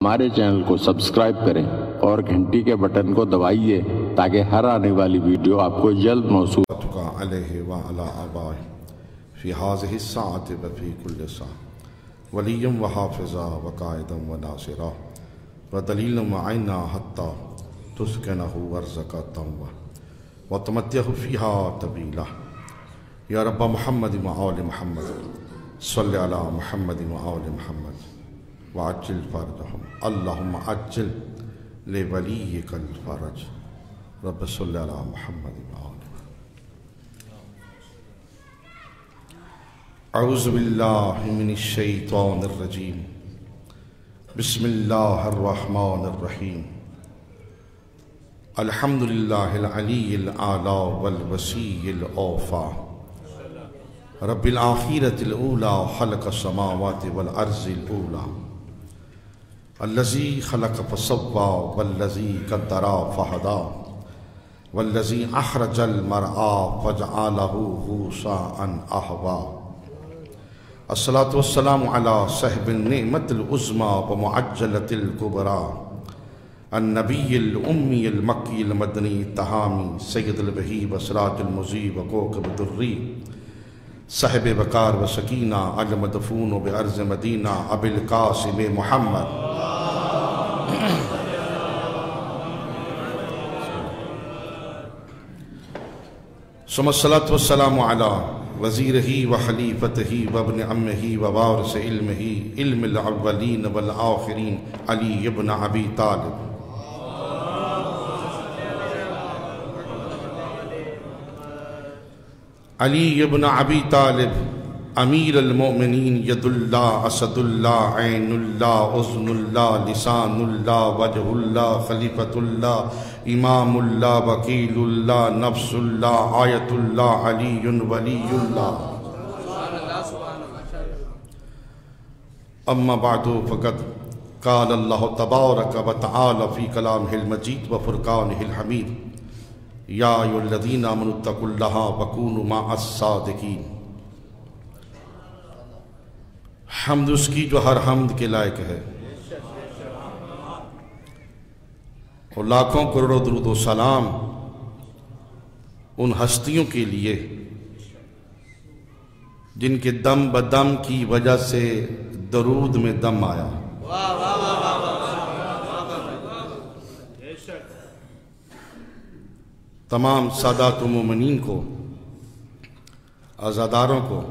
ہمارے چینل کو سبسکرائب کریں اور گھنٹی کے بٹن کو دبائیے تاکہ ہر آنے والی ویڈیو آپ کو جلد موصول علیہ وعلی آبائہ فی ہذہ الساعۃ وفی کل ساعۃ ولیا وحافظا وقائدا وناصرا ودلیلا وعینا حتی تسکنہ ارضک طوعا وتمتعہ فیہا طویلا یا رب محمد وآل محمد صلی علی محمد وآل محمد وعجل فرجہم اللہم عجل لولیک الفرج رب صلی علی محمد وآل اعوذ باللہ من الشیطان الرجیم بسم اللہ الرحمن الرحیم الحمدللہ العلی الاعلی والوسیع الاوفا رب الآخرة الأولى خلق السماوات والأرض الأولى الذي خلق فسوى والذي قدر فهدى والذي أخرج المرعى فجعله غثاء أحوى الصلاة والسلام على صاحب النعمة العظمى ومعجلة الكبرى النبي الأمي المكي المدني التهامي سيد الوهيب سراج المضيء وكوكب الدري صاحب وقار و سکینہ المدفون و بعرض مدینہ ابی القاسم محمد ثم الصلاة والسلام علی وزیرہ و خلیفتہ و ابن عمہ و وارث علمہ علم الاولین والآخرین علی ابن ابی طالب علی ابن ابی طالب امیر المؤمنین ید اللہ اسد اللہ عین اللہ اذن اللہ لسان اللہ وجہ اللہ خلیفۃ اللہ امام اللہ وکیل اللہ نفس اللہ آیت اللہ علی ولی اللہ اما بعد فقد قال اللہ تبارک و تعالی فی کلامہ المجید و فرقانہ الحمید یا ایھا الذین آمنوا اتقوا اللہ وکونوا مع الصادقین حمد اس کی جو ہر حمد کے لائق ہے اور لاکھوں کروڑوں درود و سلام ان ہستیوں کے لیے جن کے دم بدم کی وجہ سے درود میں دم آیا تمام سادات و مومنین کو عزاداروں کو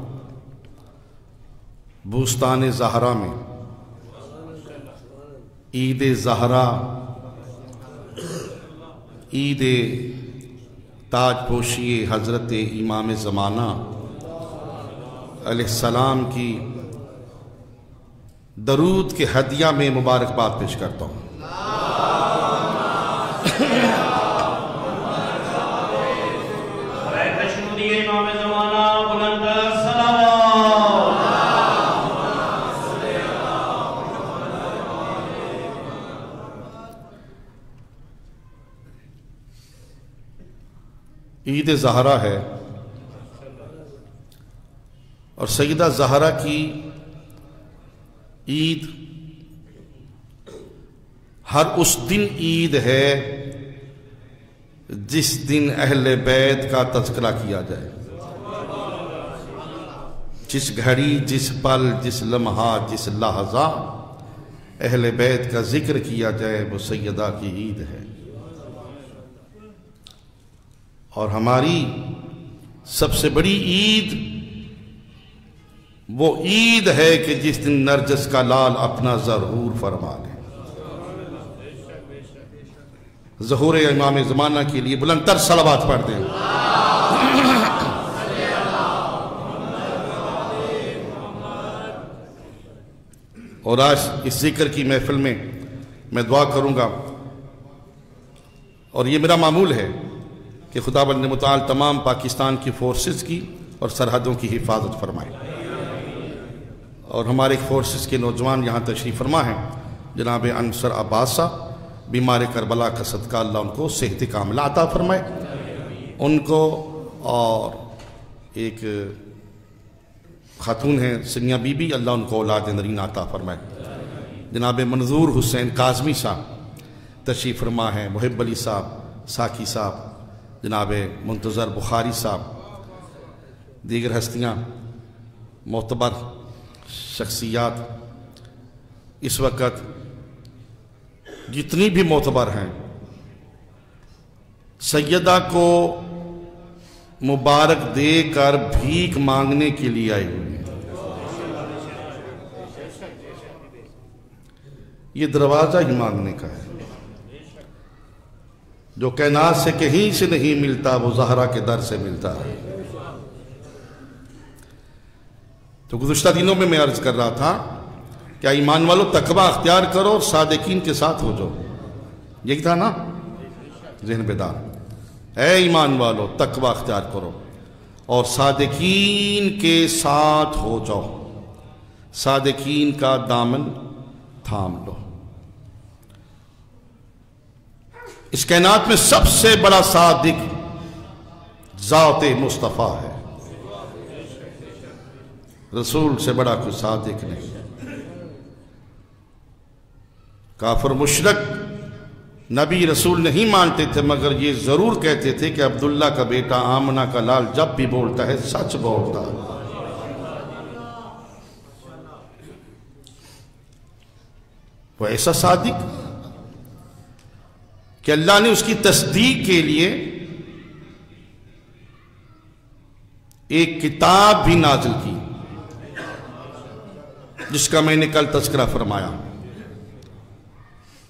بوستان زہرا میں عید زہرا عید تاج پوشی حضرت امام زمانہ علیہ السلام کی درود کے ہدیہ میں مبارکباد پیش کرتا ہوں عید زہرا ہے اور سیدہ زہرا کی عید ہر اس دن عید ہے جس دن اہل بیت کا تذکرہ کیا جائے جس گھڑی جس پل جس لمحہ جس لحظہ اہل بیت کا ذکر کیا جائے وہ سیدہ کی عید ہے اور ہماری سب سے بڑی عید وہ عید ہے کہ جس دن نرجس کا لال اپنا ظہور فرما لے ظہور امام زمانہ کے لیے بلند تر صلوات پڑھ دیں اور آج اس ذکر کی محفل میں میں دعا کروں گا اور یہ میرا معمول ہے کہ خداوند متعال تمام پاکستان کی فورسز کی اور سرحدوں کی حفاظت فرمائے اور ہمارے فورسز کے نوجوان یہاں تشریف فرما ہیں جناب انصر عباس صاحب بیمار کربلا کا صدقہ اللہ ان کو صحت کاملہ عطا فرمائے ان کو اور ایک خاتون ہیں سنیا بی بی اللہ ان کو اولاد نرین عطا فرمائے جناب منظور حسین کاظمی صاحب تشریف فرما ہے، محب علی صاحب، ساکی صاحب، جناب منتظر بخاری صاحب، دیگر ہستیاں، معتبر شخصیات اس وقت جتنی بھی معتبر ہیں سیدہ کو مبارک دے کر بھیک مانگنے کے لیے آئی ہوئی ہیں۔ یہ دروازہ ہی مانگنے کا ہے، جو کائنات سے کہیں سے نہیں ملتا وہ زہرا کے در سے ملتا ہے۔ تو گزشتہ دنوں میں عرض کر رہا تھا کہ ایمان والو تقوی اختیار کرو اور صادقین کے ساتھ ہو جاؤ، یہی تھا نا؟ ذہن بیدار، اے ایمان والو تقوی اختیار کرو اور صادقین کے ساتھ ہو جاؤ، صادقین کا دامن تھام لو۔ اس کائنات میں سب سے بڑا صادق ذات مصطفیٰ ہے، رسول سے بڑا کوئی صادق نہیں۔ کافر مشرک نبی رسول نہیں مانتے تھے، مگر یہ ضرور کہتے تھے کہ عبداللہ کا بیٹا آمنہ کا لال جب بھی بولتا ہے سچ بولتا ہے۔ وہ ایسا صادق کہ اللہ نے اس کی تصدیق کے لیے ایک کتاب بھی نازل کی، جس کا میں نے کل تذکرہ فرمایا۔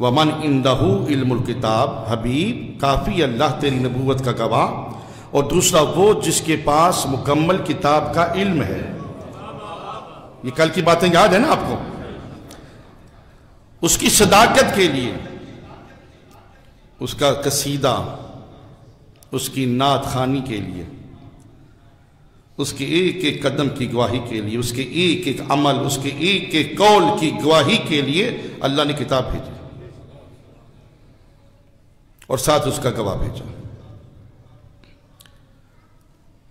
وَمَنْ عِنْدَهُ عِلْمُ الْكِتاب، حبیب کافی اللہ تیری نبوت کا گواہ، اور دوسرا وہ جس کے پاس مکمل کتاب کا علم ہے۔ یہ کل کی باتیں یاد ہیں نا آپ کو؟ اس کی صداقت کے لیے اس کا قصیدہ، اس کی نعت خوانی کے لیے، اس کے ایک ایک قدم کی گواہی کے لیے، اس کے ایک ایک عمل، اس کے ایک ایک قول کی گواہی کے لیے اللہ نے کتاب بھیجی اور ساتھ اس کا گواہ بھیجا۔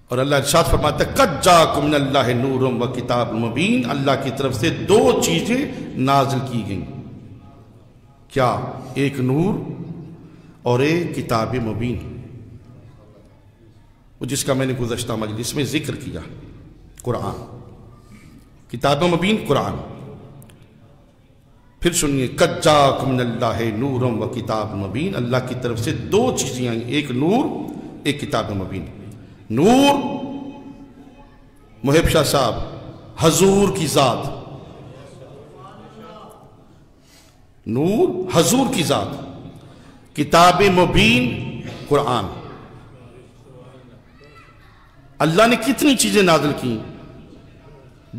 اور اللہ ارشاد فرماتا ہے قَدْ جَاءَكُم مِّنَ اللَّهِ نُورٌ وَكِتَابٌ مُّبِينٌ، اللہ کی طرف سے دو چیزیں نازل کی گئیں، کیا؟ ایک نور اور ایک کتاب مبین، جس کا میں نے گزشتہ مجلس میں ذکر کیا، قرآن، کتاب مبین قرآن۔ پھر سنیے قَدْ جَاءَكُم مِّنَ اللَّهِ نُورٌ وَكِتَابٌ مُّبِينٌ، اللہ کی طرف سے دو چیزیں آئیں، ایک نور ایک کتاب مبین۔ نور محب شاہ صاحب حضور کی ذات، نور حضور کی ذات، کتاب مبین قرآن۔ اللہ نے کتنی چیزیں نازل کی؟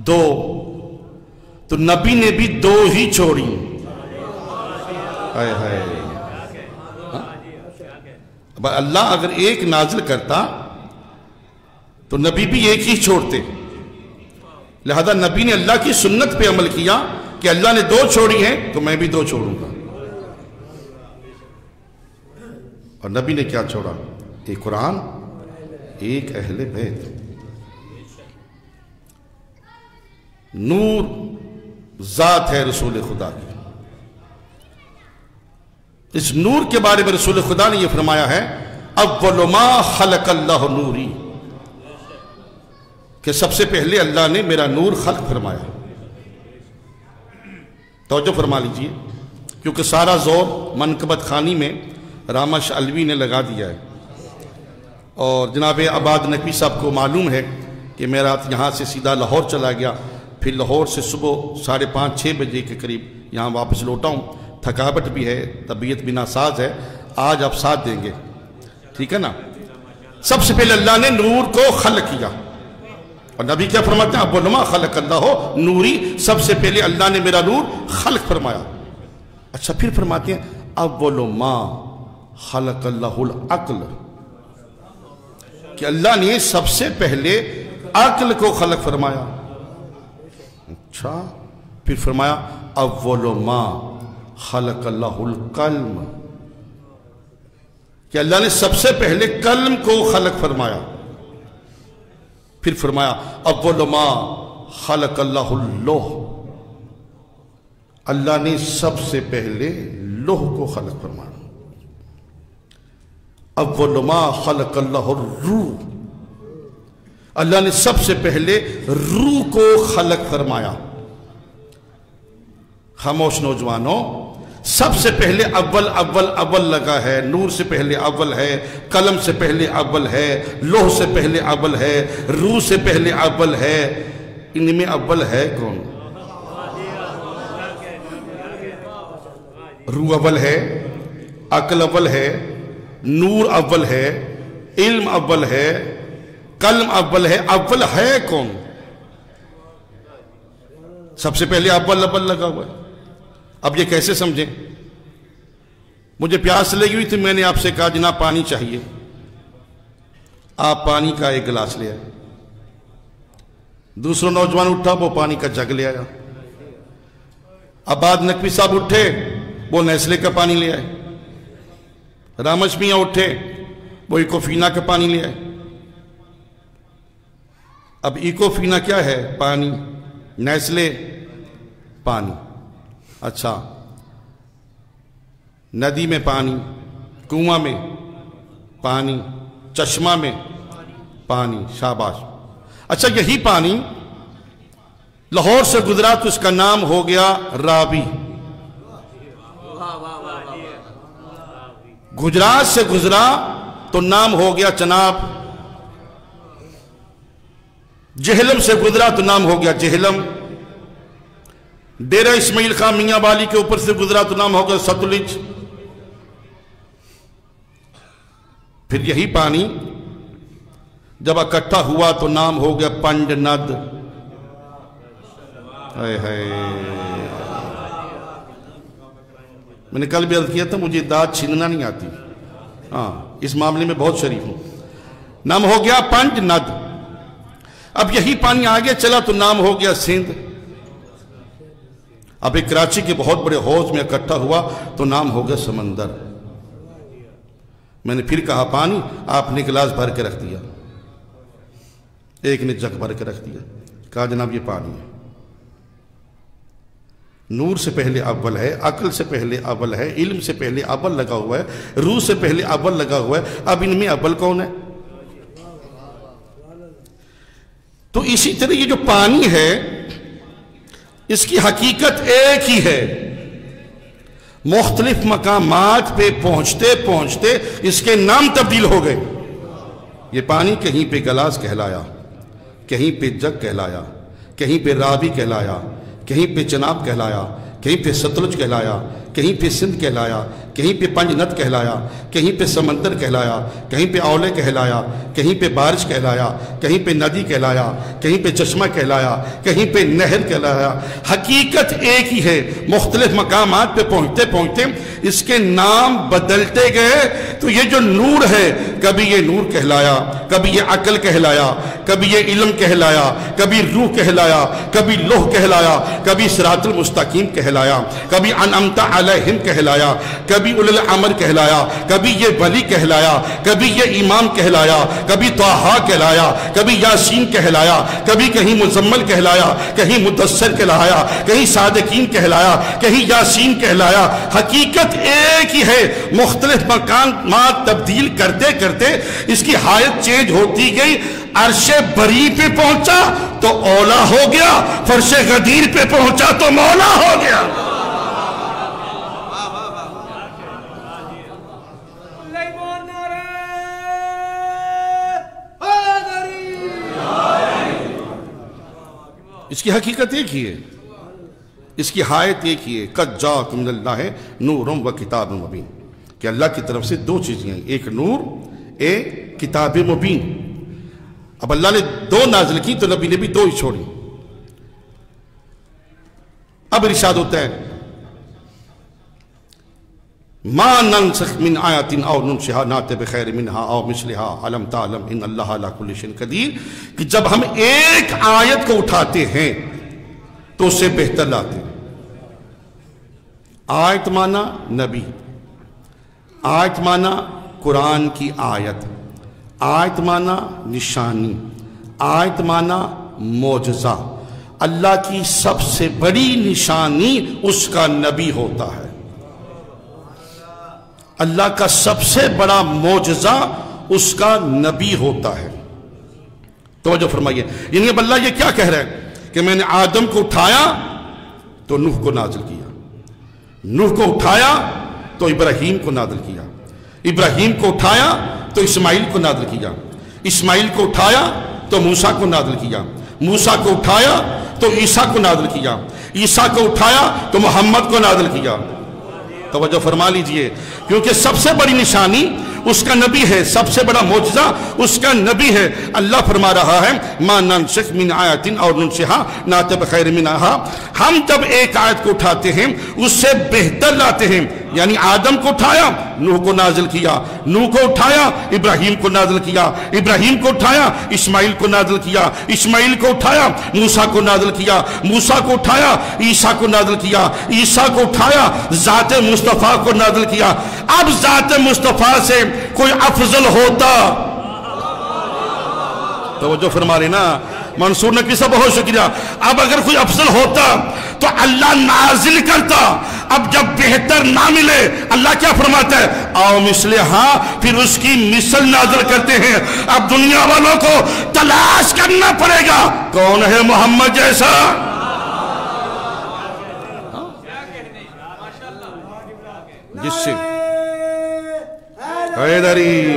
دو، تو نبی نے بھی دو ہی چھوڑی۔ اب اللہ اگر ایک نازل کرتا تو نبی بھی ایک ہی چھوڑتے، لہذا نبی نے اللہ کی سنت پہ عمل کیا کہ اللہ نے دو چھوڑی ہیں تو میں بھی دو چھوڑوں گا۔ اور نبی نے کیا چھوڑا؟ ایک قرآن، ایک اہل بیت۔ نور ذات ہے رسول خدا کی۔ اس نور کے بارے میں رسول خدا نے یہ فرمایا ہے اول ما خلق اللہ نوری، کہ سب سے پہلے اللہ نے میرا نور خلق فرمایا۔ توجہ فرما لیجئے، کیونکہ سارا زور منقبت خانی میں رامش علوی نے لگا دیا ہے، اور جناب عباد نقوی صاحب کو معلوم ہے کہ میں رات یہاں سے سیدھا لاہور چلا گیا، پھر لاہور سے صبح 5:30-6 بجے کے قریب یہاں واپس لوٹا ہوں، تھکاوٹ بھی ہے، طبیعت بھی ناساز ہے۔ آج آپ ساتھ دیں گے، ٹھیک ہے نا؟ سب سے پہلے اللہ نے نور کو خلق کیا، اور نبی کیا فرماتے ہیں اول ما خلق اللہ نوری، سب سے پہلے اللہ نے میرا نور خلق فرمایا۔ اچھا پھر فرماتے ہیں اول ما خلق اللہ العقل، کہ اللہ نے سب سے پہلے عقل کو خلق فرمایا۔ اچھا پھر فرمایا اول ما خلق اللہ القلم، کہ اللہ نے سب سے پہلے قلم کو خلق فرمایا۔ پھر فرمایا اول ما خلق اللہ اللوح، اللہ نے سب سے پہلے لوح کو خلق فرمایا. اول ما خلق اللہ الروح، اللہ نے سب سے پہلے روح کو خلق فرمایا. خاموش نوجوانوں، سب سے پہلے اول اول اول لگا ہے. نور سے پہلے اول ہے، قلم سے پہلے اول ہے، لوح سے پہلے اول ہے، روح سے پہلے اول ہے. ان میں اول ہے کون؟ روح اول ہے، عقل اول ہے، نور اول ہے، علم اول ہے، قلم اول ہے. اول ہے کون؟ سب سے پہلے اول اول لگا ہوا ہے. اب یہ کیسے سمجھیں؟ مجھے پیاس لگی ہوئی تھی، میں نے آپ سے کہا جناب پانی چاہیے. آپ پانی کا ایک گلاس لے آئے. دوسرا نوجوان اٹھا، وہ پانی کا جگ لے آیا. عباد نقوی صاحب اٹھے، وہ نیسلے کا پانی لے آئے. رامش میاں اٹھے، وہ ایکوفینا کا پانی لے آئے. اب ایکوفینا کیا ہے؟ پانی. نیسلے پانی. اچھا، ندی میں پانی، کنواں میں پانی، چشمہ میں پانی. شاباش. اچھا، یہی پانی لاہور سے گزرا تو اس کا نام ہو گیا راوی. گجرات سے گزرا تو نام ہو گیا چناب. جہلم سے گزرا تو نام ہو گیا جہلم. ڈیرہ اسماعیل خان میاں والی کے اوپر سے گزرا تو نام ہو گیا ستلج. پھر یہی پانی جب اکٹھا ہوا تو نام ہو گیا پنج ند. میں نے کل بھی عرض کیا تھا مجھے دانت چھیننا نہیں آتی. ہاں، اس معاملے میں بہت شریف ہوں. نام ہو گیا پنج ند. اب یہی پانی آگے چلا تو نام ہو گیا سندھ. اب ایک کراچی کے بہت بڑے حوض میں اکٹھا ہوا تو نام ہو گیا سمندر. میں نے پھر کہا پانی، آپ نے گلاس بھر کے رکھ دیا، ایک نے جگ بھر کے رکھ دیا. کہا جناب یہ پانی ہے. نور سے پہلے اول ہے، عقل سے پہلے اول ہے، علم سے پہلے اول لگا ہوا ہے، روح سے پہلے اول لگا ہوا ہے. اب ان میں اول کون ہے؟ تو اسی طرح یہ جو پانی ہے اس کی حقیقت ایک ہی ہے. مختلف مقامات پہ پہنچتے پہنچتے اس کے نام تبدیل ہو گئے. یہ پانی کہیں پہ گلاس کہلایا، کہیں پہ جگ کہلایا، کہیں پہ راوی کہلایا، کہیں پہ چناب کہلایا، کہیں پہ ستلج کہلایا، کہیں پہ سندھ کہلایا، کہیں پہ پنج ند کہلایا، کہیں پہ سمندر کہلایا، کہیں پہ اولے کہلایا، کہیں پہ بارش کہلایا، کہیں پہ ندی کہلایا، کہیں پہ چشمہ کہلایا، کہیں پہ نہر کہلایا. حقیقت ایک ہی ہے. مختلف مقامات پہ پہنچتے پہنچتے اس کے نام بدلتے گئے. تو یہ جو نور ہے، کبھی یہ نور کہلایا، کبھی یہ عقل کہلایا، کبھی یہ علم کہلایا، کبھی روح کہلایا، کبھی لوح کہلایا، کبھی صراط المستقیم کہلایا، کبھی انعمت علیہم کہلایا، کبھی اولی الامر کہلایا، کبھی یہ ولی کہلایا، کبھی یہ امام کہلایا، کبھی طٰہٰ کہلایا، کبھی یاسین کہلایا، کبھی کہیں مزمل کہلایا، کہیں مدثر کہلایا، کہیں صادقین کہلایا، کہیں یاسین کہلایا. حقیقت ایک ہی ہے. مختلف مقامات تبدیل کرتے کرتے اس کی حالت چینج ہوتی گئی. عرش بری پہ پہنچا تو اولا ہو گیا، فرش غدیر پہ پہنچا تو مولا ہو گیا. اس کی حقیقت ایک ہی ہے، اس کی حایت ایک ہی ہے. قد جاءکم من اللہ نور و کتاب مبین. کہ اللہ کی طرف سے دو چیزیں ہیں، ایک نور، ایک کتاب مبین. اب اللہ نے دو نازل کی تو نبی نے بھی دو ہی چھوڑی. اب ارشاد ہوتا ہے ما ننسخ من آیات او ننسها نأتی بخیر منها او مثلها علم تعلم ان اللہ علی کل شیء قدیر. کہ جب ہم ایک آیت کو اٹھاتے ہیں تو اس سے بہتر لاتے ہیں. آیت مانا نبی، آیت مانا قرآن کی آیت، آیت مانا نشانی، آیت مانا معجزہ، اللہ کی سب سے بڑی نشانی اس کا نبی ہوتا ہے. اللہ کا سب سے بڑا معجزہ اس کا نبی ہوتا ہے. توجہ فرمائیے. یعنی اب اللہ یہ کیا کہہ رہا ہے کہ میں نے آدم کو اٹھایا تو نوح کو نازل کیا, نوح کو اٹھایا تو ابراہیم کو نازل کیا, ابراہیم کو اٹھایا تو اسماعیل کو نازل کیا, اسماعیل کو اٹھایا تو موسیٰ کو نازل کیا, موسیٰ کو اٹھایا تو عیسیٰ کو نازل کیا, عیسیٰ کو اٹھایا تو محمد کو نازل کیا. توجہ فرما لیجئے, کیونکہ سب سے بڑی نشانی اس کا نبی ہے, سب سے بڑا معجزہ اس کا نبی ہے. اللہ فرما رہا ہے ما ننسخ من آیت اور ننسخها نأتی بخیر منہا. ہم جب ایک آیت کو اٹھاتے ہیں اس سے بہتر لاتے ہیں. یعنی آدم کو اٹھایا نوح کو نازل کیا, نوح کو اٹھایا ابراہیم کو نازل کیا, ابراہیم کو اٹھایا اسماعیل کو نازل کیا, اسماعیل کو اٹھایا موسیٰ کو نازل کیا, موسیٰ کو اٹھایا عیسیٰ کو نازل کیا, عیسیٰ کو اٹھایا ذات مصطفیٰ کو نازل کیا. اب ذات مصطفیٰ سے کوئی افضل ہوتا, توجہ فرما رہے نا منصور نقوی صاحب, بہت شکریہ. اب اگر کوئی افضل ہوتا تو اللہ نازل کرتا. اب جب بہتر نہ ملے اللہ کیا فرماتا ہے, آؤ مثلہا, پھر اس کی مثل نازل کرتے ہیں. اب دنیا والوں کو تلاش کرنا پڑے گا کون ہے محمد جیسا. جس سے حیدری,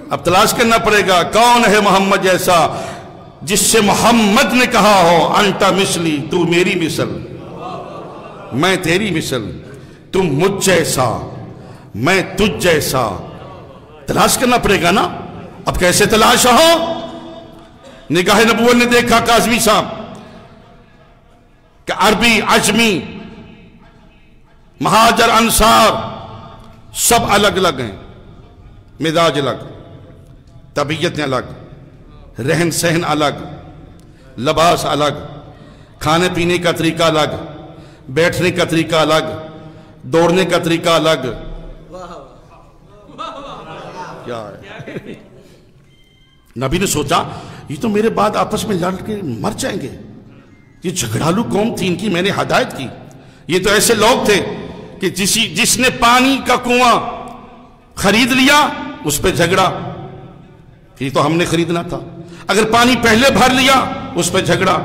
اب تلاش کرنا پڑے گا کون ہے محمد جیسا جس سے محمد نے کہا ہو انتا مثلی, تو میری مثل, میں تیری مثل, تم مجھ جیسا میں تجھ جیسا. تلاش کرنا پڑے گا نا. اب کیسے تلاش ہو؟ نگاہ نبوت نے دیکھا کاظمی صاحب کہ عربی عجمی مہاجر انصار سب الگ الگ ہیں, مزاج الگ, طبیعتیں الگ, رہن سہن الگ, لباس الگ, کھانے پینے کا طریقہ الگ, بیٹھنے کا طریقہ الگ, دوڑنے کا طریقہ الگ. کیا ہے نبی نے سوچا یہ تو میرے بعد آپس میں لڑ کے مر جائیں گے, یہ جھگڑالو قوم تھی, ان کی میں نے ہدایت کی. یہ تو ایسے لوگ تھے کہ جس نے پانی کا کنواں خرید لیا اس پہ جھگڑا, یہ تو ہم نے خریدنا تھا. اگر پانی پہلے بھر لیا اس پہ جھگڑا,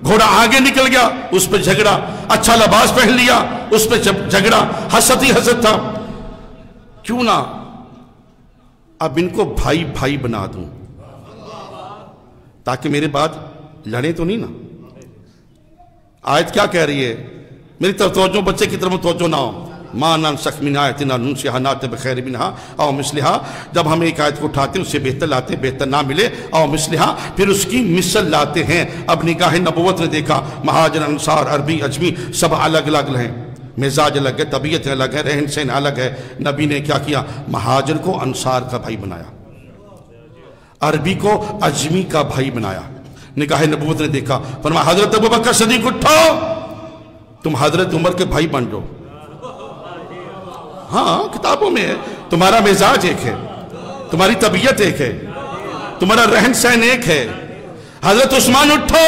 گھوڑا آگے نکل گیا اس پہ جھگڑا, اچھا لباس پہن لیا اس پہ جھگڑا, حسد ہی حسد تھا. کیوں نہ اب ان کو بھائی بھائی بنا دوں تاکہ میرے بعد لڑے تو نہیں نا. آیت کیا کہہ رہی ہے؟ میری طرف توجہ, بچے کی طرف توجہ نہ ہو. ما ننسخ من آیت اور ننسخها نأتی بخیر منہا او مثلہا. جب ہم ایک آیت کو اٹھاتے ہیں اس سے بہتر لاتے ہیں, بہتر نہ ملے او مثلہا, پھر اس کی مثل لاتے ہیں. اب نگاہ نبوت نے دیکھا مہاجر انصار عربی عجمی سب الگ الگ ہیں, مزاج الگ ہے, طبیعت الگ ہے, رہن سہن الگ ہے. نبی نے کیا کیا؟ مہاجر کو انصار کا بھائی بنایا, عربی کو عجمی کا بھائی بنایا. نگاہ نبوت نے دیکھا, فرمایا حضرت ابوبکر صدیق اٹھو, تم حضرت عمر کے بھائی بن جاؤ. ہاں کتابوں میں ہے, تمہارا مزاج ایک ہے, تمہاری طبیعت ایک ہے, تمہارا رہن سہن ایک ہے. حضرت عثمان اٹھو,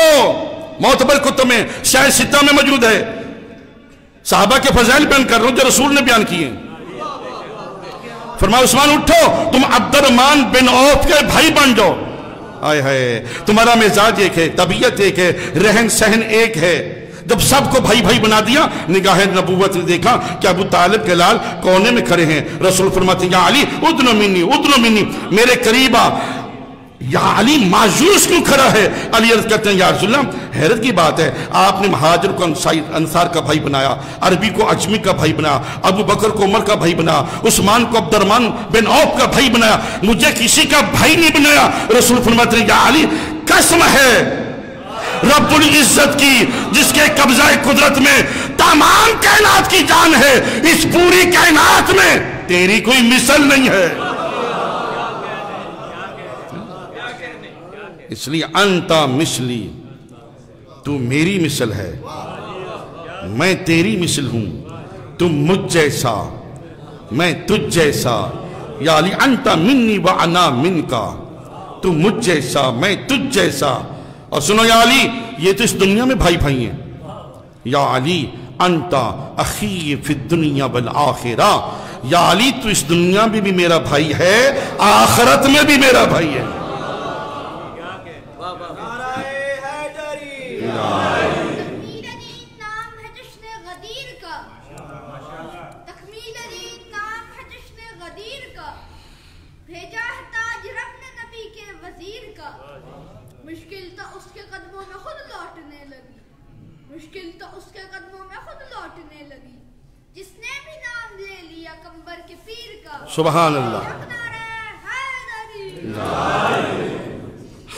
معتبر کتب میں شاہ ستہ میں موجود ہے, صحابہ کے فضائل بیان کر رہا ہوں جو رسول نے بیان کیے. فرمایا عثمان اٹھو, تم عبد الرحمن بن عوف کے بھائی بن جاؤ. آئے ہائے, تمہارا مزاج ایک ہے, طبیعت ایک ہے, رہن سہن ایک ہے. جب سب کو بھائی بھائی بنا دیا, نگاہ نبوت نے دیکھا کہ ابو طالب کے لال کونے میں کھڑے ہیں. رسول فرماتے ہیں یا علی ادنو منی ادنو منی, میرے قریب آ. یا علی مایوس کیوں کھڑا ہے؟ علی عرض کرتے ہیں یا رسول اللہ, حیرت کی بات ہے, آپ نے مہاجر کو انصار کا بھائی بنایا, عربی کو عجمی کا بھائی بنایا, ابو بکر کو عمر کا بھائی بنایا, عثمان کو عبد الرحمن بن عوف کا بھائی بنایا, مجھے کسی کا بھائی نہیں بنایا. رسول فرماتے ہیں یا علی قسم ہے رب العزت کی جس کے قبضہ قدرت میں تمام کائنات کی جان ہے, اس پوری کائنات میں تیری کوئی مثل نہیں ہے. اس لیے انتا مثلی, تو میری مثل ہے, میں تیری مثل ہوں, تم مجھ جیسا میں تجھ جیسا. یا علی انتا منی وانا منکا, تو مجھ جیسا میں تجھ جیسا. اور سنو یا علی، یہ تو اس دنیا میں بھائی بھائی ہیں. یا علی انتا اخی فی الدنیا والآخرہ، یا علی تو اس دنیا میں بھی میرا بھائی ہے، آخرت میں بھی میرا بھائی ہے. مشکل تو اس کے قدموں میں خود لوٹنے لگی، مشکل تو اس کے قدموں میں خود لوٹنے لگی، جس نے بھی نام لے لیا کمبر کے پیر کا. سبحان اللہ.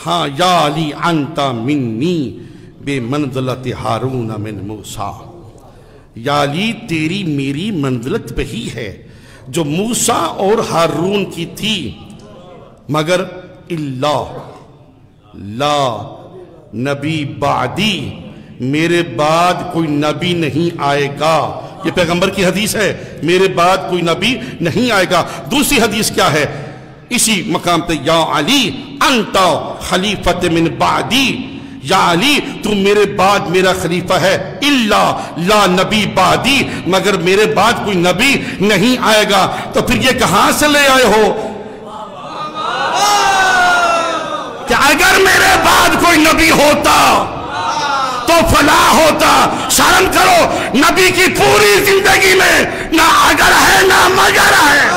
ہاں یا علی انتا منی بے منزلت ہارون من موسیٰ، یا علی تیری میری منزلت وہی ہے جو موسیٰ اور ہارون کی تھی، مگر اللہ لا نبی بعدی، میرے بعد کوئی نبی نہیں آئے گا. یہ پیغمبر کی حدیث ہے، میرے بعد کوئی نبی نہیں آئے گا. دوسری حدیث کیا ہے اسی مقام پہ؟ یا علی انتا خلیفت من بعدی، یا علی تو میرے بعد میرا خلیفہ ہے، اللہ لا نبی بعدی، مگر میرے بعد کوئی نبی نہیں آئے گا. تو پھر یہ کہاں سے لے آئے ہو کہ اگر میرے بعد کوئی نبی ہوتا تو فلاح ہوتا؟ شرم کرو، نبی کی پوری زندگی میں نہ اگر ہے نہ مگر ہے.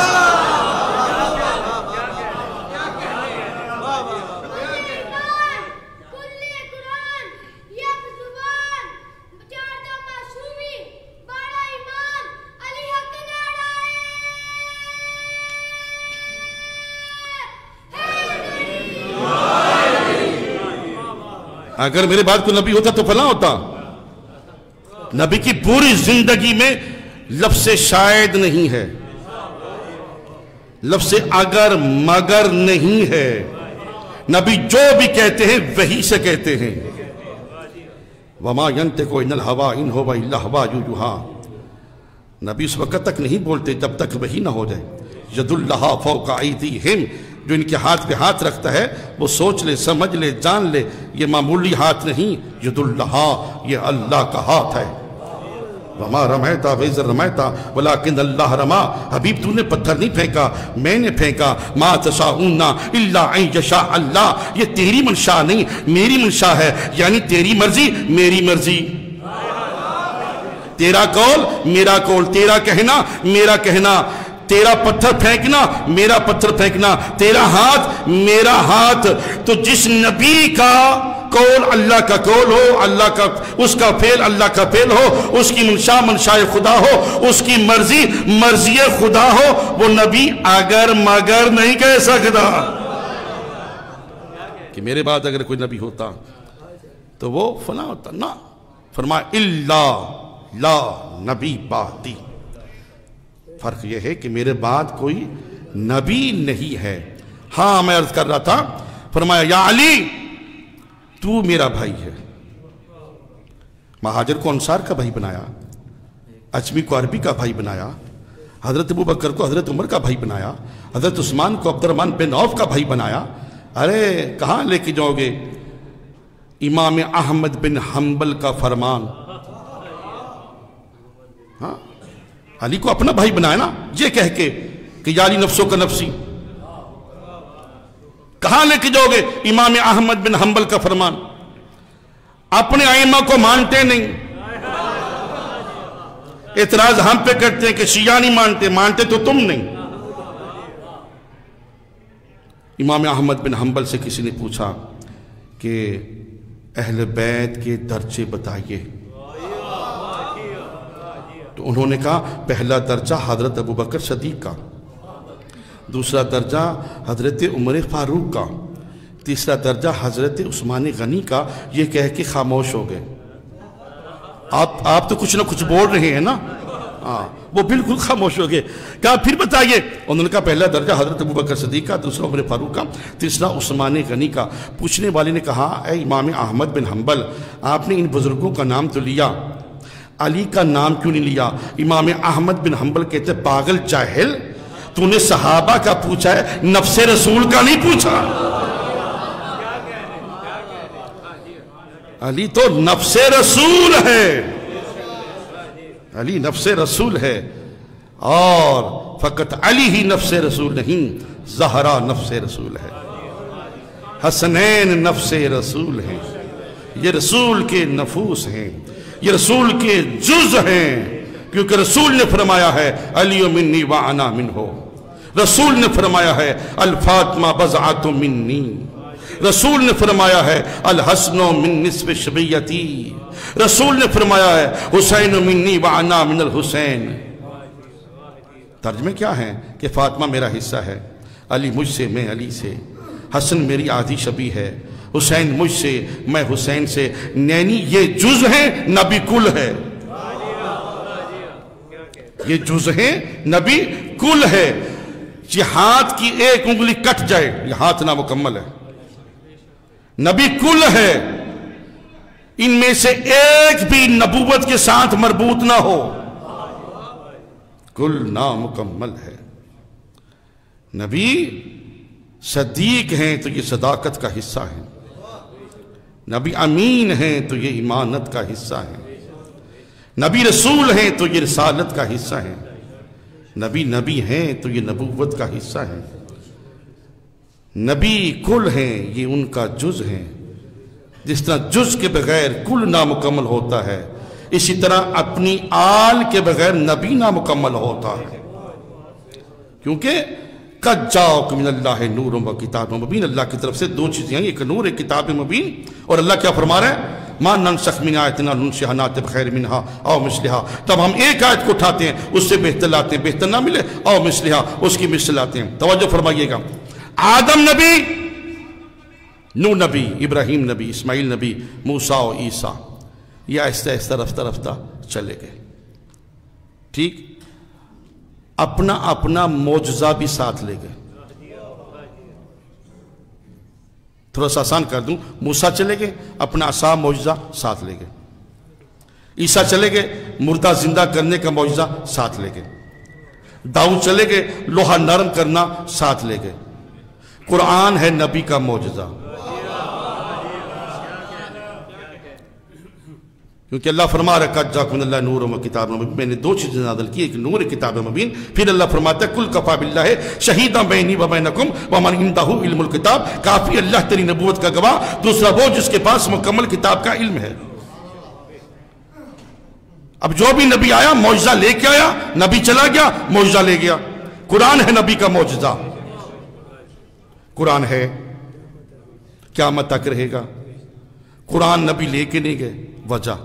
اگر میرے بعد کوئی نبی ہوتا تو فلاں ہوتا. نبی کی پوری زندگی میں لفظ شاید نہیں ہے، لفظ اگر مگر نہیں ہے. نبی جو بھی کہتے ہیں وہی سے کہتے ہیں. وما ينطق عن الهوى ان هو الا وحی یوحی. نبی اس وقت تک نہیں بولتے جب تک وحی نہ ہو جائے. ید اللہ فوق ایدیہم، جو ان کے ہاتھ پہ ہاتھ رکھتا ہے وہ سوچ لے، سمجھ لے، جان لے یہ معمولی ہاتھ نہیں، ید اللہ یہ اللہ کا ہاتھ ہے. وما رمیتا اذ رمیتا ولکن اللہ رما. حبیب تو نے پتھر نہیں پھینکا، میں نے پھینکا. ما تشاءون الا ان یشاء اللہ، یہ تیری منشا نہیں میری منشا ہے، یعنی تیری مرضی میری مرضی، تیرا قول میرا قول، تیرا کہنا میرا کہنا، تیرا پتھر پھینکنا میرا پتھر پھینکنا، تیرا ہاتھ میرا ہاتھ. تو جس نبی کا قول اللہ کا قول ہو، اللہ کا اس کا فعل اللہ کا فعل ہو، اس کی منشا منشاء خدا ہو، اس کی مرضی مرضی خدا ہو، وہ نبی اگر مگر نہیں کہہ سکتا. کہ میرے بعد اگر کوئی نبی ہوتا تو وہ فلاں ہوتا، نہ. فرمایا اللہ لا نبی بعدی. فرق یہ ہے کہ میرے بعد کوئی نبی نہیں ہے. ہاں میں عرض کر رہا تھا، فرمایا یا علی تو میرا بھائی ہے. مہاجر کو انصار کا بھائی بنایا، اجمی کو عربی کا بھائی بنایا، حضرت ابوبکر کو حضرت عمر کا بھائی بنایا، حضرت عثمان کو عبد الرحمن بن عوف کا بھائی بنایا. ارے کہاں لے کے جاؤ گے؟ امام احمد بن حنبل کا فرمان. ہاں علی کو اپنا بھائی بنایا نا، یہ کہہ کے کہ یا علی نفسوں کا نفسی. کہاں لے کے جاؤ گے؟ امام احمد بن حنبل کا فرمان. اپنے ائمہ کو مانتے نہیں، اعتراض ہم پہ کرتے ہیں کہ شیعہ نہیں مانتے، مانتے تو تم نہیں. امام احمد بن حنبل سے کسی نے پوچھا کہ اہل بیت کے درجے بتائیے، تو انہوں نے کہا پہلا درجہ حضرت ابوبکر صدیق کا، دوسرا درجہ حضرت عمر فاروق کا، تیسرا درجہ حضرت عثمان غنی کا. یہ کہہ کے خاموش ہو گئے. آپ تو کچھ نہ کچھ بول رہے ہیں نا. ہاں وہ بالکل خاموش ہو گئے. کہا پھر بتائیے. انہوں نے کہا پہلا درجہ حضرت ابوبکر صدیق کا، دوسرا عمر فاروق کا، تیسرا عثمان غنی کا. پوچھنے والے نے کہا اے امام احمد بن حنبل، آپ نے ان بزرگوں کا نام تو لیا، علی کا نام کیوں نہیں لیا؟ امام احمد بن حنبل کہتے پاگل جاہل، تو نے صحابہ کا پوچھا ہے، نفس رسول کا نہیں پوچھا. علی تو نفس رسول ہے، علی نفس رسول ہے، اور فقط علی ہی نفس رسول نہیں، زہرا نفس رسول ہے، حسنین نفس رسول ہیں، یہ رسول کے نفوس ہیں، یہ رسول کے جز ہیں، کیونکہ رسول نے فرمایا ہے علی منی وانا منہ، رسول نے فرمایا ہے الفاطمہ بضعۃ منی، رسول نے فرمایا ہے الحسن من نصف شبیتی، رسول نے فرمایا ہے حسین منی وانا من الحسین۔ ترجمے کیا ہیں کہ فاطمہ میرا حصہ ہے، علی مجھ سے، میں علی سے، حسن میری آدھی شبیہ ہے، حسین مجھ سے، میں حسین سے، یعنی یہ جز ہیں، نبی کل ہے، یہ جز ہیں، نبی کل ہے۔ یہ ہاتھ کی ایک انگلی کٹ جائے، یہ ہاتھ نامکمل ہے، نبی کل ہے، ان میں سے ایک بھی نبوت کے ساتھ مربوط نہ ہو، کل نامکمل ہے۔ نبی صدیق ہیں تو یہ صداقت کا حصہ ہے، نبی امین ہیں تو یہ امانت کا حصہ ہے، نبی رسول ہیں تو یہ رسالت کا حصہ ہے، نبی ہیں تو یہ نبوت کا حصہ ہے، نبی کل ہیں یہ ان کا جز ہیں۔ جس طرح جز کے بغیر کل نامکمل ہوتا ہے، اسی طرح اپنی آل کے بغیر نبی نامکمل ہوتا ہے، کیونکہ قد جاءکم من اللہ نور و کتاب مبین، اللہ کی طرف سے دو چیزیں ہیں، ایک نور، ایک کتاب مبین۔ اور اللہ کیا فرما رہا ہے؟ ما ننسخ من آیت ننسخها نأتی بخیر منها او مثلها، تب ہم ایک آیت کو اٹھاتے ہیں اس سے بہتر لاتے ہیں، بہتر نہ ملے او مثلها، اس کی مثل لاتے ہیں۔ توجہ فرمائیے گا، آدم نبی، نوح نبی، ابراہیم نبی، اسماعیل نبی، موسیٰ و عیسیٰ، یہ آہستہ آہستہ رفتہ رفتہ چلے گئے، ٹھیک، اپنا اپنا معجزہ بھی ساتھ لے گئے۔ تھوڑا سا آسان کر دوں، موسیٰ چلے گئے، اپنا عصا معجزہ ساتھ لے گئے، عیسیٰ چلے گئے، مردہ زندہ کرنے کا معجزہ ساتھ لے گئے، داؤد چلے گئے، لوہا نرم کرنا ساتھ لے گئے۔ قرآن ہے نبی کا معجزہ، کیونکہ اللہ فرما رہا ہے قد جاءکم من اللہ نور و کتاب مبین، میں نے دو چیزیں نازل کی، ایک نور، ایک کتاب مبین۔ پھر اللہ فرماتا ہے کل کفا باللہ شہیدا بینی و بینکم ومن عندہ علم الکتاب، کافی اللہ تیری نبوت کا گواہ، دوسرا وہ جس کے پاس مکمل کتاب کا علم ہے۔ اب جو بھی نبی آیا معجزہ لے کے آیا، نبی چلا گیا معجزہ لے گیا۔ قرآن ہے نبی کا معجزہ، قرآن ہے، قیامت تک رہے گا۔ قرآن نبی لے کے نہیں گئے، وجہ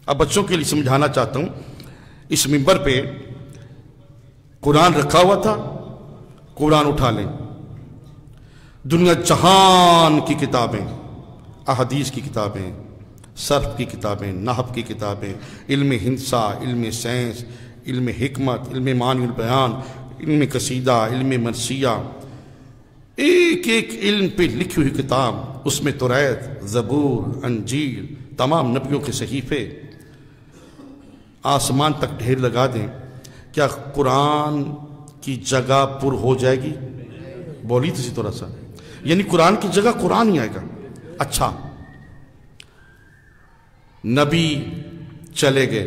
اب بچوں کے لیے سمجھانا چاہتا ہوں، اس منبر پہ قرآن رکھا ہوا تھا، قرآن اٹھا لیں، دنیا جہان کی کتابیں، احادیث کی کتابیں، صرف کی کتابیں، نحو کی کتابیں، علم ہندسہ، علم سائنس، علم حکمت، علم معانی البیان، علم قصیدہ، علم مرثیہ، ایک ایک علم پہ لکھی ہوئی کتاب، اس میں توریت، زبور، انجیل، تمام نبیوں کے صحیفے، آسمان تک ڈھیر لگا دیں، کیا قرآن کی جگہ پر ہو جائے گی؟ بولی تو تھوڑا سا، یعنی قرآن کی جگہ قرآن ہی آئے گا۔ اچھا، نبی چلے گئے،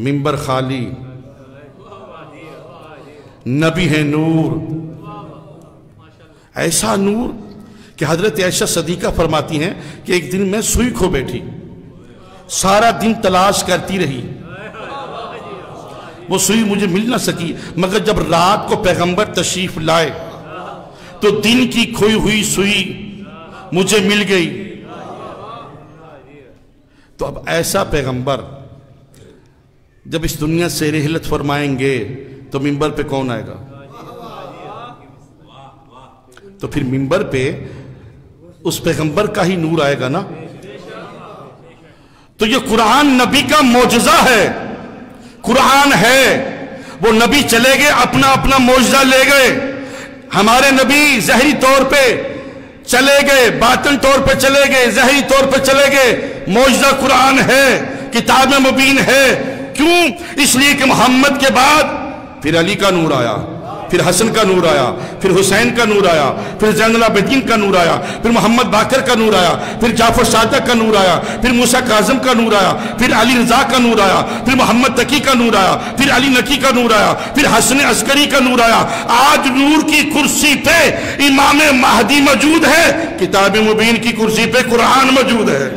منبر خالی، نبی ہے نور، ایسا نور کہ حضرت عائشہ صدیقہ فرماتی ہیں کہ ایک دن میں سوئی کھو بیٹھی، سارا دن تلاش کرتی رہی، وہ سوئی مجھے مل نہ سکی، مگر جب رات کو پیغمبر تشریف لائے تو دن کی کھوئی ہوئی سوئی مجھے مل گئی۔ تو اب ایسا پیغمبر جب اس دنیا سے رحلت فرمائیں گے تو منبر پہ کون آئے گا؟ تو پھر منبر پہ اس پیغمبر کا ہی نور آئے گا نا۔ تو یہ قرآن نبی کا معجزہ ہے، قرآن ہے، وہ نبی چلے گئے، اپنا اپنا معجزہ لے گئے۔ ہمارے نبی ظاہری طور پہ چلے گئے، باطن طور پہ چلے گئے، ظاہری طور پہ چلے گئے، معجزہ قرآن ہے، کتاب مبین ہے۔ کیوں؟ اس لیے کہ محمد کے بعد پھر علی کا نور آیا، پھر حسن کا نور آیا، پھر حسین کا نور آیا، پھر زین العابدین کا نور آیا، پھر محمد باقر کا نور آیا، پھر جعفر صادق کا نور آیا، پھر موسیٰ کاظم کا نور آیا، پھر علی رضا کا نور آیا، پھر محمد تقی کا نور آیا، پھر علی نقی کا نور آیا، پھر حسن عسکری کا نور آیا۔ آج نور کی کرسی پہ امام مہدی موجود ہے، کتاب مبین کی کرسی پہ قرآن موجود ہے۔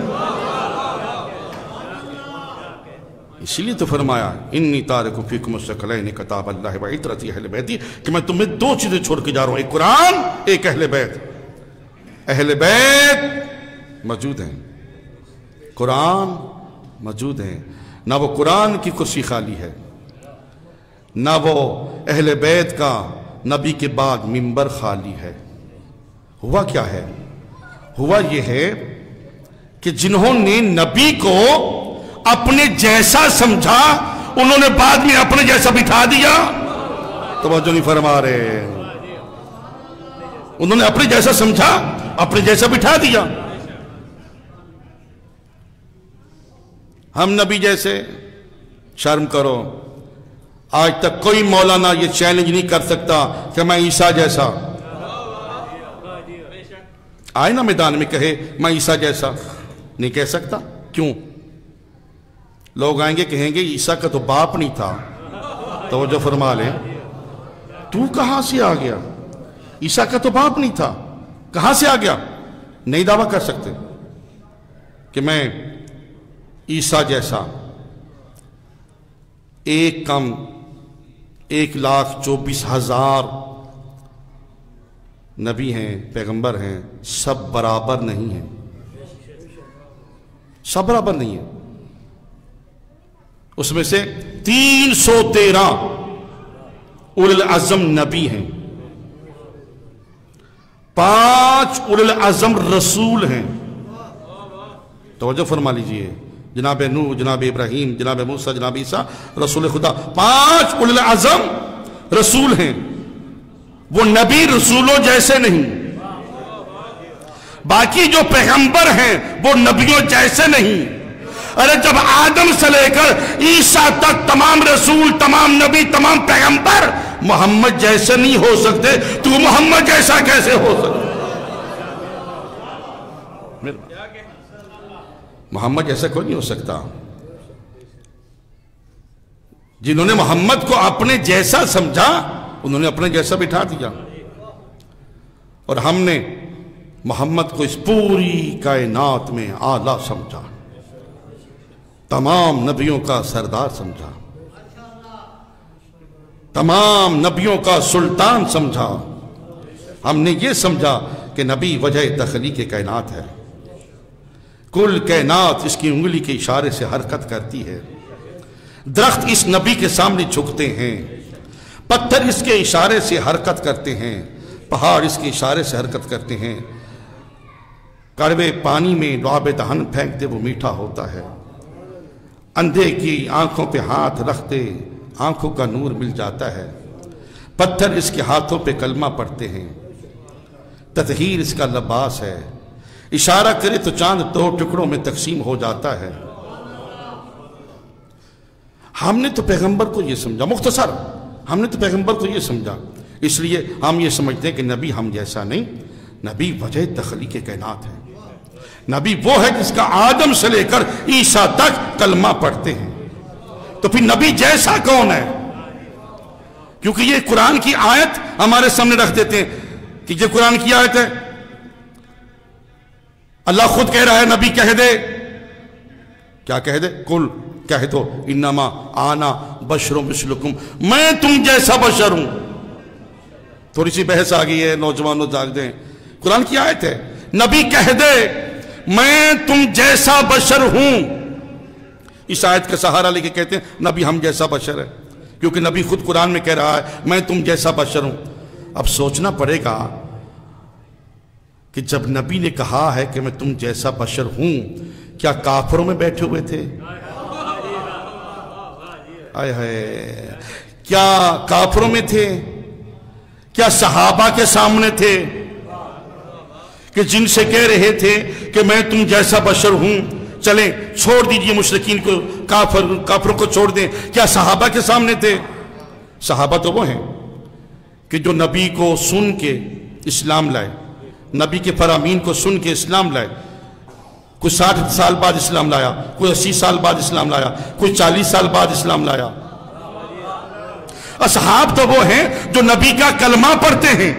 اسی لیے تو فرمایا انی تارک فیکم الثقلین کتاب اللہ و عطرتی اہل بیتی، کہ میں تمہیں دو چیزیں چھوڑ کے جا رہا ہوں، ایک قرآن، ایک اہل بیت۔ اہل بیت موجود ہیں، قرآن موجود ہیں، نہ وہ قرآن کی کرسی خالی ہے، نہ وہ اہل بیت کا نبی کے بعد منبر خالی ہے۔ ہوا کیا ہے؟ ہوا یہ ہے کہ جنہوں نے نبی کو اپنے جیسا سمجھا، انہوں نے بعد میں اپنے جیسا بٹھا دیا۔ توجہ نہیں فرما رہے، انہوں نے اپنے جیسا سمجھا، اپنے جیسا بٹھا دیا۔ ہم نبی جیسے، شرم کرو، آج تک کوئی مولانا یہ چیلنج نہیں کر سکتا کہ میں عیسیٰ جیسا آئے نا میدان میں کہے میں عیسیٰ جیسا، نہیں کہہ سکتا۔ کیوں؟ لوگ آئیں گے کہیں گے عیسیٰ کا تو باپ نہیں تھا۔ توجہ فرما لیں، تو کہاں سے آ گیا؟ عیسیٰ کا تو باپ نہیں تھا، کہاں سے آ گیا؟ نہیں دعویٰ کر سکتے کہ میں عیسیٰ جیسا۔ ایک کم 1,24,000 نبی ہیں، پیغمبر ہیں، سب برابر نہیں ہیں، سب برابر نہیں ہیں۔ اس میں سے 313 اولو العزم نبی ہیں، 5 اولو العزم رسول ہیں۔ توجہ فرما لیجئے، جناب نوح، جناب ابراہیم، جناب موسیٰ، جناب عیسیٰ رسول خدا، 5 اولو العزم رسول ہیں۔ وہ نبی رسولوں جیسے نہیں، باقی جو پیغمبر ہیں وہ نبیوں جیسے نہیں۔ ارے جب آدم سے لے کر عیسیٰ تک تمام رسول، تمام نبی، تمام پیغمبر محمد جیسے نہیں ہو سکتے، تو محمد جیسا کیسے ہو سکتے؟ محمد جیسا کوئی نہیں ہو سکتا۔ جنہوں نے محمد کو اپنے جیسا سمجھا، انہوں نے اپنے جیسا بٹھا دیا، اور ہم نے محمد کو اس پوری کائنات میں اعلیٰ سمجھا، تمام نبیوں کا سردار سمجھا، تمام نبیوں کا سلطان سمجھا۔ ہم نے یہ سمجھا کہ نبی وجہ تخلیق کائنات ہے، کل کائنات اس کی انگلی کے اشارے سے حرکت کرتی ہے، درخت اس نبی کے سامنے جھکتے ہیں، پتھر اس کے اشارے سے حرکت کرتے ہیں، پہاڑ اس کے اشارے سے حرکت کرتے ہیں، کڑوے پانی میں لعاب دہن پھینکتے وہ میٹھا ہوتا ہے، اندھے کی آنکھوں پہ ہاتھ رکھتے آنکھوں کا نور مل جاتا ہے، پتھر اس کے ہاتھوں پہ کلمہ پڑھتے ہیں، تطہیر اس کا لباس ہے، اشارہ کرے تو چاند 2 ٹکڑوں میں تقسیم ہو جاتا ہے۔ ہم نے تو پیغمبر کو یہ سمجھا، مختصر ہم نے تو پیغمبر کو یہ سمجھا، اس لیے ہم یہ سمجھتے ہیں کہ نبی ہم جیسا نہیں، نبی وجہ تخلیق کائنات ہے، نبی وہ ہے جس کا آدم سے لے کر عیسیٰ تک کلمہ پڑھتے ہیں۔ تو پھر نبی جیسا کون ہے؟ کیونکہ یہ قرآن کی آیت ہمارے سامنے رکھ دیتے ہیں کہ یہ قرآن کی آیت ہے، اللہ خود کہہ رہا ہے نبی کہہ دے، کیا کہہ دے؟ کل کہہ دو انما آنا بشر مثلکم، میں تم جیسا بشر ہوں۔ تھوڑی سی بحث آ گئی ہے، نوجوانوں جاگ دیں، قرآن کی آیت ہے، نبی کہہ دے میں تم جیسا بشر ہوں۔ اس آیت کا سہارا لے کے کہتے ہیں نبی ہم جیسا بشر ہے، کیونکہ نبی خود قرآن میں کہہ رہا ہے میں تم جیسا بشر ہوں۔ اب سوچنا پڑے گا کہ جب نبی نے کہا ہے کہ میں تم جیسا بشر ہوں، کیا کافروں میں بیٹھے ہوئے تھے؟ آئے ہائے، کیا کافروں میں تھے؟ کیا صحابہ کے سامنے تھے کہ جن سے کہہ رہے تھے کہ میں تم جیسا بشر ہوں، چلیں چھوڑ دیجئے مشرکین کو، کافروں کو چھوڑ دیں؟ کیا صحابہ کے سامنے تھے؟ صحابہ تو وہ ہیں کہ جو نبی کو سن کے اسلام لائے، نبی کے فرامین کو سن کے اسلام لائے، کوئی 60 سال بعد اسلام لایا، کوئی 80 سال بعد اسلام لایا، کوئی 40 سال بعد اسلام لایا۔ اصحاب تو وہ ہیں جو نبی کا کلمہ پڑھتے ہیں،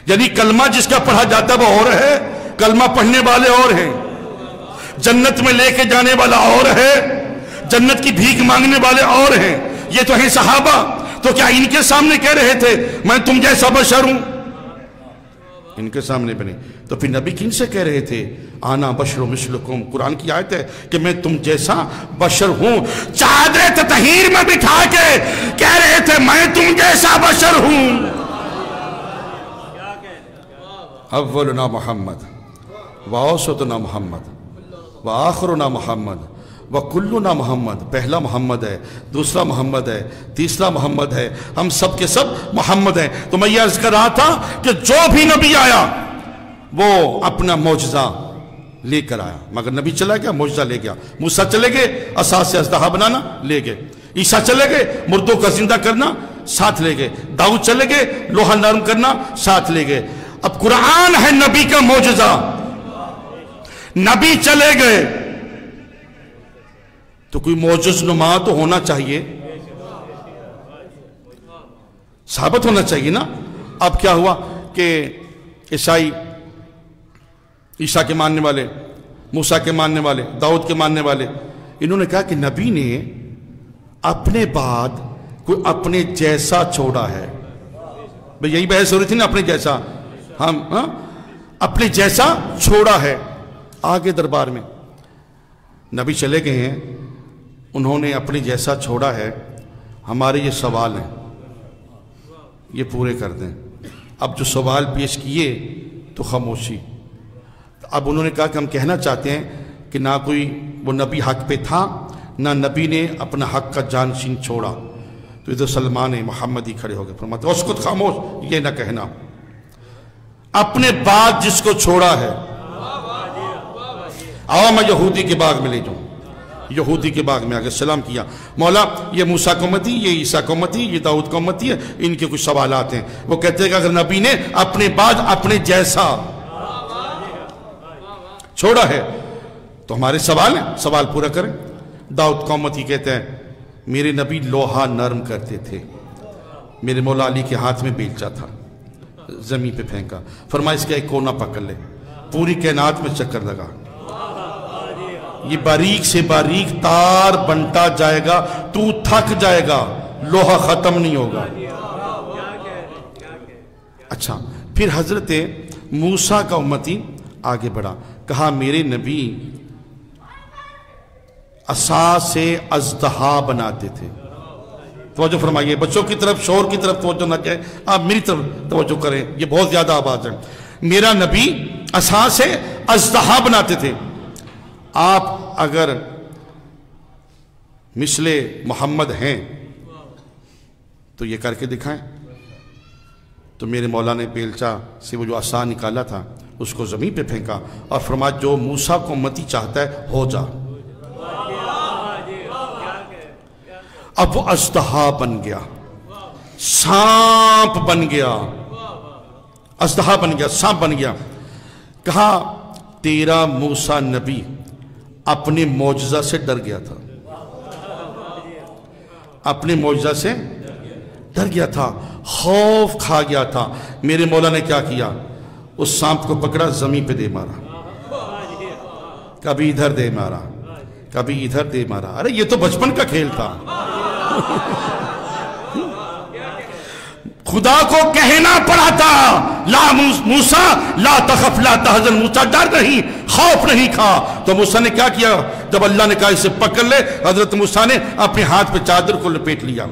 یعنی کلمہ جس کا پڑھا جاتا ہے وہ اور ہے، کلمہ پڑھنے والے اور ہیں، جنت میں لے کے جانے والا اور ہے، جنت کی بھیک مانگنے والے اور ہیں، یہ تو ہیں صحابہ۔ تو کیا ان کے سامنے کہہ رہے تھے میں تم جیسا بشر ہوں؟ ان کے سامنے بنے تو پھر نبی کن سے کہہ رہے تھے؟ آنا بشر مثلکم، قرآن کی آیت ہے کہ میں تم جیسا بشر ہوں۔ چادر تطہیر میں بٹھا کے کہہ رہے تھے میں تم جیسا بشر ہوں۔ اولنا محمد واوسطنا محمد وآخرنا محمد وکلنا محمد، پہلا محمد ہے، دوسرا محمد ہے، تیسرا محمد ہے، ہم سب کے سب محمد ہیں۔ تو میں یہ عرض کر رہا تھا کہ جو بھی نبی آیا وہ اپنا معجزہ لے کر آیا، مگر نبی چلا گیا معجزہ لے گیا۔ موسیٰ چلے گئے عصا سے اژدہا بنانا لے گئے، عیسیٰ چلے گئے مردوں کا زندہ کرنا ساتھ لے گئے، داؤد چلے گئے لوہا نرم کرنا ساتھ لے گئے۔ اب قرآن ہے نبی کا معجزہ، نبی چلے گئے تو کوئی معجز نما تو ہونا چاہیے، ثابت ہونا چاہیے نا۔ اب کیا ہوا کہ عیسائی، عیسیٰ کے ماننے والے، موسیٰ کے ماننے والے، داؤد کے ماننے والے، انہوں نے کہا کہ نبی نے اپنے بعد کوئی اپنے جیسا چھوڑا ہے۔ بھئی یہی بحث ہو رہی تھی نا، اپنے جیسا، ہم اپنے جیسا چھوڑا ہے۔ آگے دربار میں نبی چلے گئے ہیں، انہوں نے اپنے جیسا چھوڑا ہے، ہمارے یہ سوال ہیں یہ پورے کر دیں۔ اب جو سوال پیش کیے تو خاموشی۔ اب انہوں نے کہا کہ ہم کہنا چاہتے ہیں کہ نہ کوئی وہ نبی حق پہ تھا، نہ نبی نے اپنا حق کا جانشین چھوڑا۔ تو ادھر سلمان محمدی کھڑے ہو گئے، فرماتے ہیں اسکت، خاموش، یہ نہ کہنا، اپنے بعد جس کو چھوڑا ہے۔ آؤ میں یہودی کے باغ میں لے جاؤں۔ یہودی کے باغ میں آگے سلام کیا، مولا یہ موسیٰ کو امتی، یہ عیسیٰ کو امتی، یہ داؤد کو امتی ہے، ان کے کچھ سوالات ہیں۔ وہ کہتے ہیں کہ اگر نبی نے اپنے بعد اپنے جیسا چھوڑا ہے تو ہمارے سوال ہیں، سوال پورا کریں۔ داؤد کو امتی کہتے ہیں میرے نبی لوہا نرم کرتے تھے، میرے مولا علی کے ہاتھ میں بیلچا تھا، زمین پہ پھینکا، فرمایا اس کا ایک کونا پکڑ لے، پوری کائنات میں چکر لگا، یہ باریک سے باریک تار بنتا جائے گا، تو تھک جائے گا، لوہا ختم نہیں ہوگا۔ اچھا، پھر حضرت موسیٰ کا امتی آگے بڑھا، کہا میرے نبی عصا سے اژدہا بناتے تھے۔ توجہ فرمائیے، بچوں کی طرف، شور کی طرف توجہ نہ جائے، آپ میری طرف توجہ کریں، یہ بہت زیادہ آواز ہے۔ میرا نبی عصا سے اژدہا بناتے تھے۔ آپ اگر مثل محمد ہیں تو یہ کر کے دکھائیں۔ تو میرے مولا نے بیلچا سے وہ جو عصا نکالا تھا اس کو زمین پہ پھینکا اور فرمایا جو موسیٰ کو امتی چاہتا ہے ہو جا۔ اب وہ اژدہا بن گیا، سانپ بن گیا، اژدہا بن گیا، سانپ بن گیا۔ کہا تیرا موسیٰ نبی اپنے معجزہ سے ڈر گیا تھا، اپنے معجزہ سے ڈر گیا تھا، خوف کھا گیا تھا۔ میرے مولا نے کیا کیا؟ اس سانپ کو پکڑا، زمین پہ دے مارا، کبھی ادھر دے مارا، کبھی ادھر دے مارا۔ ارے یہ تو بچپن کا کھیل تھا۔ خدا کو کہنا پڑا تھا لا موسیٰ لا تخف لا تحزن، موسیٰ ڈر نہیں، خوف نہیں کھا۔ تو موسیٰ نے کیا کیا؟ جب اللہ نے کہا اسے پکڑ لے، حضرت موسیٰ نے اپنے ہاتھ پہ چادر کو لپیٹ لیا،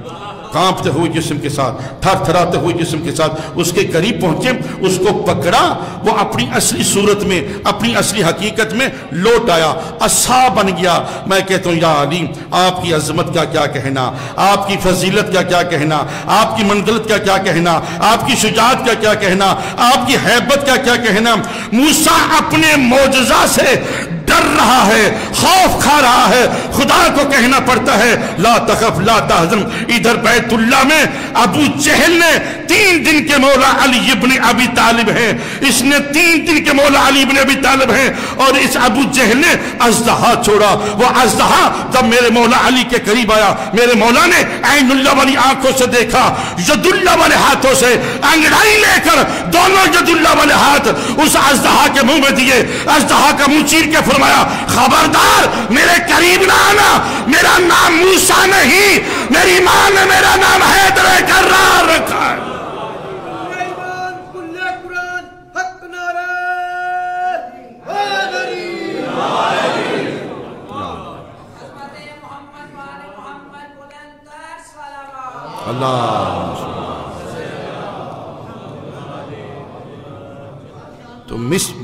کانپتے ہوئے جسم کے ساتھ، تھر تھراتے ہوئے جسم کے ساتھ اس کے قریب پہنچے، اس کو پکڑا، وہ اپنی اصلی صورت میں، اپنی اصلی حقیقت میں لوٹ آیا، عصا بن گیا۔ میں کہتا ہوں یا علی، آپ کی عظمت کا کیا کہنا، آپ کی فضیلت کا کیا کہنا، آپ کی منزلت کا کیا کہنا، آپ کی شجاعت کا کیا کہنا، آپ کی ہیبت کا کیا کہنا۔ موسیٰ اپنے معجزہ سے ڈر رہا ہے، خوف کھا رہا ہے، خدا کو کہنا پڑتا ہے لا تخف لا تحزن۔ ادھر بیت اللہ میں ابو جہل نے 3 دن کے مولا علی ابن ابی طالب ہیں، اس نے 3 دن کے مولا علی ابن ابی طالب ہیں، اور اس ابو جہل نے اژدہا چھوڑا۔ وہ اژدہا جب میرے مولا علی کے قریب آیا، میرے مولا نے عین اللہ والی آنکھوں سے دیکھا، ید اللہ والے ہاتھوں سے انگڑائی لے کر دونوں ید اللہ والے ہاتھ اس اژدہا کے منہ میں دیے، اژدہا کا منہ چیر کے فرمایا خبردار میرے قریب نہ آنا، میرا نام موسیٰ نہیں، میری ماں نے میرا نام حیدر کرار رکھا ہے۔ اللہ تو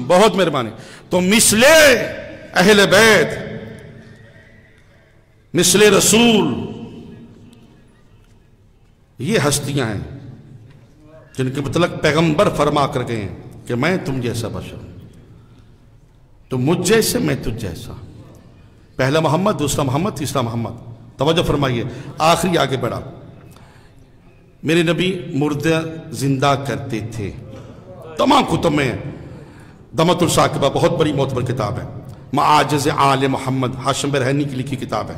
بہت مہربانی۔ تو مثل اہل بیت، مثل رسول، یہ ہستیاں ہیں جن کے متعلق پیغمبر فرما کر گئے ہیں کہ میں تم جیسا بشر ہوں، تم مجھ جیسے میں تجھ جیسا۔ پہلا محمد، دوسرا محمد، تیسرا محمد۔ توجہ فرمائیے، آخری آگے بڑھا۔ میرے نبی مردہ زندہ کرتے تھے، تمام کتب میں دمت الثاقبہ بہت بڑی معتبر کتاب ہے، معاجز آل محمد ہاشم برہنی کی لکھی کتاب ہے۔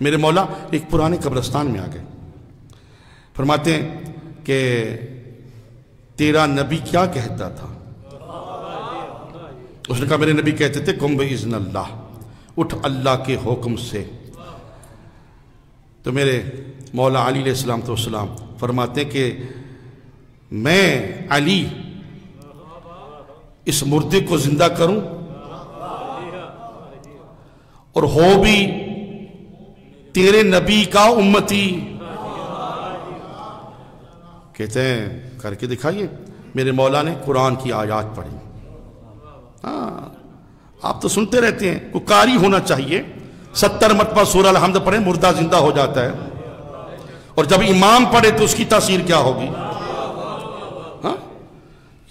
میرے مولا ایک پرانے قبرستان میں آ گئے، فرماتے ہیں کہ تیرا نبی کیا کہتا تھا؟ اس نے کہا میرے نبی کہتے تھے قم بإذن اللہ، اٹھ اللہ کے حکم سے۔ تو میرے مولا علی علیہ السلام فرماتے ہیں کہ میں علی اس مردے کو زندہ کروں اور ہو بھی تیرے نبی کا امتی۔ کہتے ہیں کر کے دکھائیے۔ میرے مولا نے قرآن کی آیات پڑھی۔ آپ تو سنتے رہتے ہیں، کوئی قاری ہونا چاہیے، 70 مرتبہ سورہ الحمد پڑھیں مردہ زندہ ہو جاتا ہے، اور جب امام پڑھے تو اس کی تاثیر کیا ہوگی؟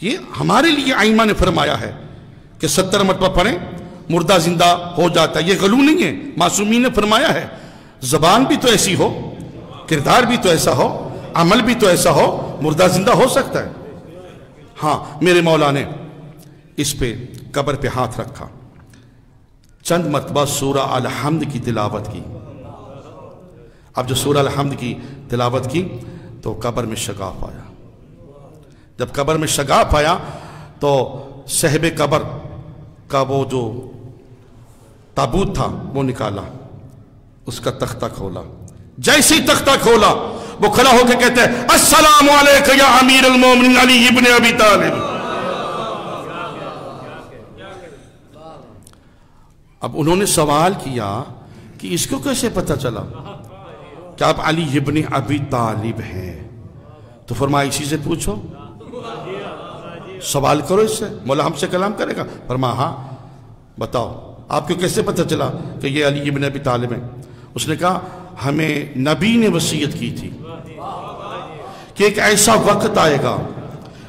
یہ ہمارے لیے ائمہ نے فرمایا ہے کہ 70 مرتبہ پڑھیں مردہ زندہ ہو جاتا ہے، یہ غلو نہیں ہے، معصومین نے فرمایا ہے۔ زبان بھی تو ایسی ہو، کردار بھی تو ایسا ہو، عمل بھی تو ایسا ہو، مردہ زندہ ہو سکتا ہے۔ ہاں، میرے مولا نے اس پہ قبر پہ ہاتھ رکھا، چند مرتبہ سورہ الحمد کی تلاوت کی۔ اب جو سورہ الحمد کی تلاوت کی تو قبر میں شگاف آیا۔ جب قبر میں شگاف آیا تو صاحب قبر کا وہ جو تابوت تھا وہ نکالا، اس کا تختہ کھولا۔ جیسے ہی تختہ کھولا وہ کھڑا ہو کے کہتے ہیں السلام علیکم یا امیر المومنین علی ابن ابی طالب۔ اب انہوں نے سوال کیا کہ اس کو کیسے پتہ چلا کہ آپ علی ابن ابی طالب ہیں؟ تو فرمایا اسی سے پوچھو، سوال کرو اس سے، مولا ہم سے کلام کرے گا۔ فرمایا ہاں بتاؤ آپ کو کیسے پتہ چلا کہ یہ علی ابن ابی طالب ہیں؟ اس نے کہا ہمیں نبی نے وصیت کی تھی کہ ایک ایسا وقت آئے گا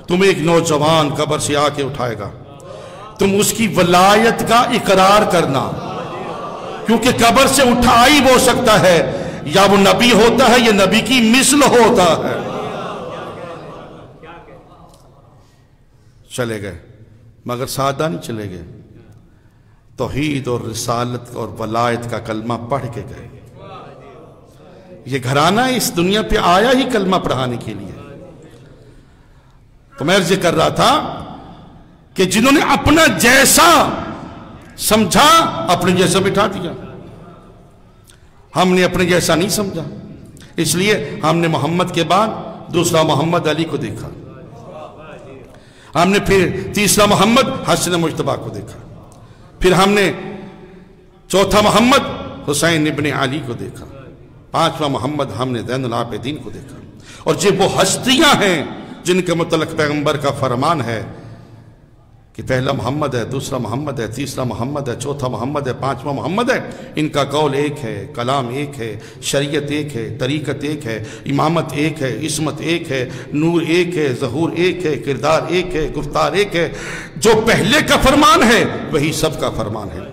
تمہیں ایک نوجوان قبر سے آ کے اٹھائے گا، تم اس کی ولایت کا اقرار کرنا، کیونکہ قبر سے اٹھا ہی ہو سکتا ہے، یا وہ نبی ہوتا ہے یا نبی کی مثل ہوتا ہے۔ چلے گئے، مگر سادہ نہیں چلے گئے، توحید اور رسالت اور ولایت کا کلمہ پڑھ کے گئے۔ یہ گھرانہ اس دنیا پہ آیا ہی کلمہ پڑھانے کے لیے۔ تو میں عرض کر رہا تھا کہ جنہوں نے اپنا جیسا سمجھا اپنے جیسا بٹھا دیا، ہم نے اپنے جیسا نہیں سمجھا، اس لیے ہم نے محمد کے بعد دوسرا محمد علی کو دیکھا، ہم نے پھر تیسرا محمد حسن مجتبیٰ کو دیکھا، پھر ہم نے چوتھا محمد حسین ابن علی کو دیکھا، پانچواں محمد ہم نے زین العابدین کو دیکھا۔ اور یہ وہ ہستیاں ہیں جن کے متعلق پیغمبر کا فرمان ہے کہ پہلا محمد ہے، دوسرا محمد ہے، تیسرا محمد ہے، چوتھا محمد ہے، پانچواں محمد ہے۔ ان کا قول ایک ہے، کلام ایک ہے، شریعت ایک ہے، طریقت ایک ہے، امامت ایک ہے، عصمت ایک ہے، نور ایک ہے، ظہور ایک ہے، کردار ایک ہے، گفتار ایک ہے۔ جو پہلے کا فرمان ہے وہی سب کا فرمان ہے۔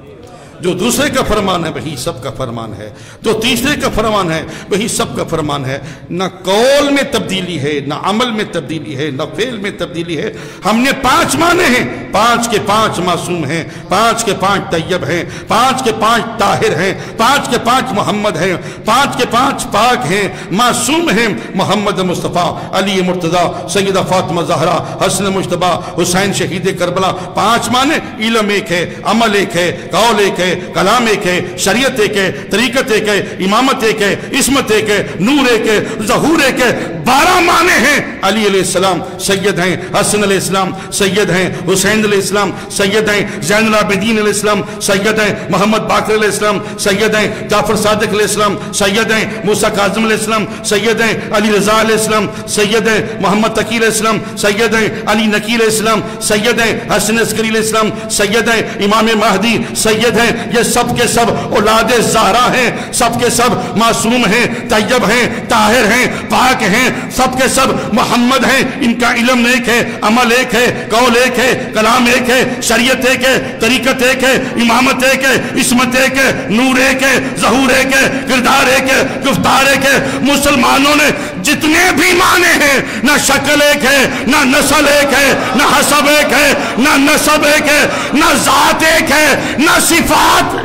جو دوسرے کا فرمان ہے وہی سب کا فرمان ہے، جو تیسرے کا فرمان ہے وہی سب کا فرمان ہے۔ نہ قول میں تبدیلی ہے، نہ عمل میں تبدیلی ہے، نہ فعل میں تبدیلی ہے۔ ہم نے 5 مانے ہیں، 5 کے 5 معصوم ہیں، 5 کے 5 طیب ہیں، 5 کے 5 طاہر ہیں، 5 کے 5 محمد ہیں، 5 کے 5 پاک ہیں، معصوم ہیں۔ محمد مصطفیٰ، علی مرتضیٰ، سیدہ فاطمہ زہرا، حسن مجتبیٰ، حسین شہید کربلا۔ 5 مانے، علم ایک ہے، عمل ایک ہے، قول ایک ہے، کلام ایک ہے، شریعت ایک ہے، طریقت ایک ہے، امامت ایک ہے، عصمت ایک ہے، نور ایک ہے، ظہور ایک ہے۔ 12 معنی ہیں۔ علی علیہ السلام سید ہیں، حسن علیہ السلام سید ہیں، حسین علیہ السلام سید ہیں، زین العابدین علیہ السلام سید ہیں، محمد باقر علیہ السلام سید ہیں، جعفر صادق علیہ السلام سید ہیں، موسیٰ کاظم علیہ السلام سید ہیں، علی رضا علیہ السلام سید ہیں، محمد تقی علیہ السلام سید ہیں، علی نقی علیہ السلام سید ہیں، حسن عسکری علیہ السلام سید ہیں، امام مہدی سید ہیں۔ یہ سب کے سب اولاد زہرا ہیں، سب کے سب معصوم ہیں، طیب ہیں، طاہر ہیں، پاک ہیں، سب کے سب محمد ہیں۔ ان کا علم ایک ہے، عمل ایک ہے، قول ایک ہے، کلام ایک ہے، شریعت ایک ہے، طریقت ایک ہے، امامت ایک ہے، عصمت ایک ہے، نور ایک ہے، ظہور ایک ہے، کردار ایک ہے، گفتار ایک ہے۔ مسلمانوں نے جتنے بھی مانے ہیں، نہ شکل ایک ہے، نہ نسل ایک ہے، نہ حسب ایک ہے، نہ نسب ایک ہے، نہ ذات ایک ہے، نہ صفات۔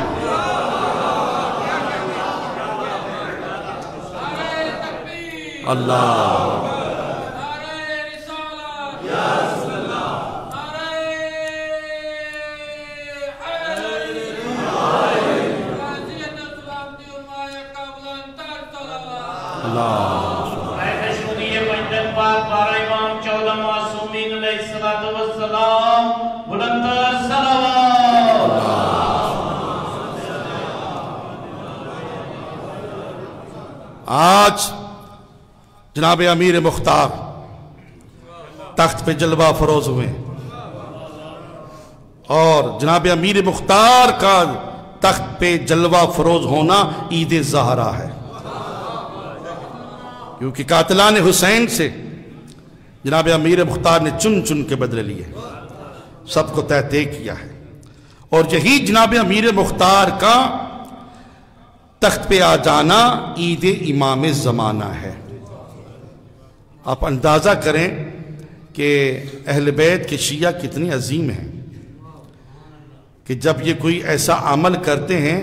اللہ آج جناب امیر مختار تخت پہ جلوہ فروز ہوئے، اور جناب امیر مختار کا تخت پہ جلوہ فروز ہونا عید زہرا ہے، کیونکہ قاتلان حسین سے جناب امیر مختار نے چن چن کے بدلے لیے، سب کو طے کیا ہے، اور یہی جناب امیر مختار کا تخت پہ آ جانا عید امام زمانہ ہے۔ آپ اندازہ کریں کہ اہل بیت کے شیعہ کتنی عظیم ہیں کہ جب یہ کوئی ایسا عمل کرتے ہیں